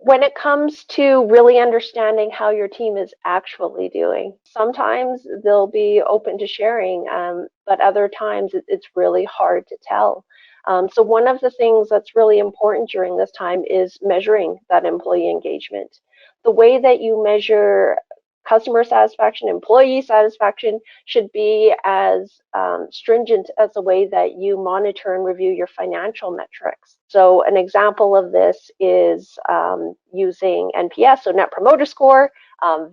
When it comes to really understanding how your team is actually doing, sometimes they'll be open to sharing, but other times it's really hard to tell. So one of the things that's really important during this time is measuring that employee engagement. The way that you measure customer satisfaction, employee satisfaction should be as stringent as the way that you monitor and review your financial metrics. So an example of this is using NPS, so Net Promoter Score,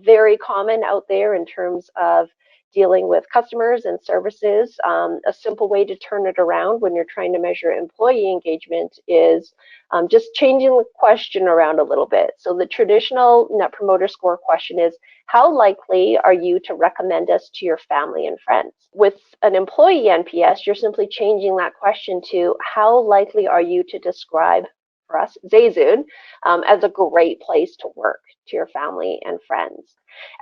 very common out there in terms of dealing with customers and services. A simple way to turn it around when you're trying to measure employee engagement is just changing the question around a little bit. So the traditional Net Promoter Score question is, how likely are you to recommend us to your family and friends? With an employee NPS, you're simply changing that question to, how likely are you to describe, for us, ZayZoon, as a great place to work to your family and friends?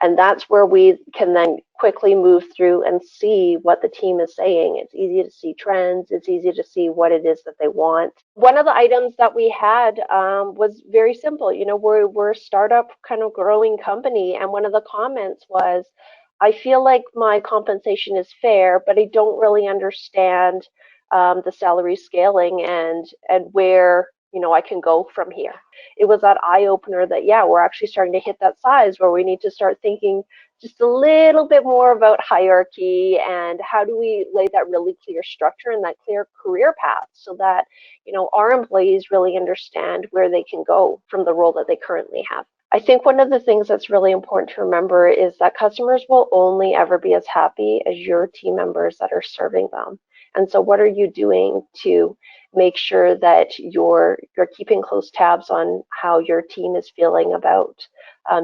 And that's where we can then quickly move through and see what the team is saying. It's easy to see trends. It's easy to see what it is that they want. One of the items that we had was very simple. You know, we're a startup kind of growing company. And one of the comments was, I feel like my compensation is fair, but I don't really understand the salary scaling and where, you know, I can go from here. It was that eye opener that, yeah, we're actually starting to hit that size where we need to start thinking just a little bit more about hierarchy and how do we lay that really clear structure and that clear career path so that, you know, our employees really understand where they can go from the role that they currently have. I think one of the things that's really important to remember is that customers will only ever be as happy as your team members that are serving them. And so what are you doing to make sure that you're keeping close tabs on how your team is feeling about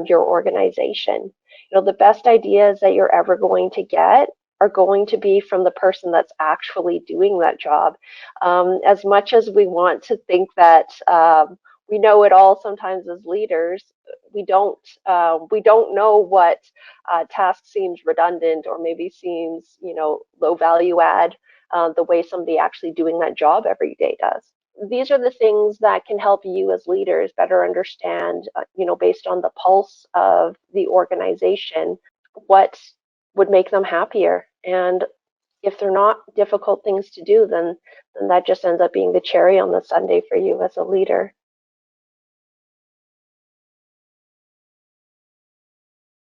your organization? You know, the best ideas that you're ever going to get are going to be from the person that's actually doing that job. As much as we want to think that we know it all sometimes as leaders, we don't know what task seems redundant or maybe seems, you know, low value add the way somebody actually doing that job every day does. These are the things that can help you as leaders better understand, you know, based on the pulse of the organization, what would make them happier. And if they're not difficult things to do, then that just ends up being the cherry on the sundae for you as a leader.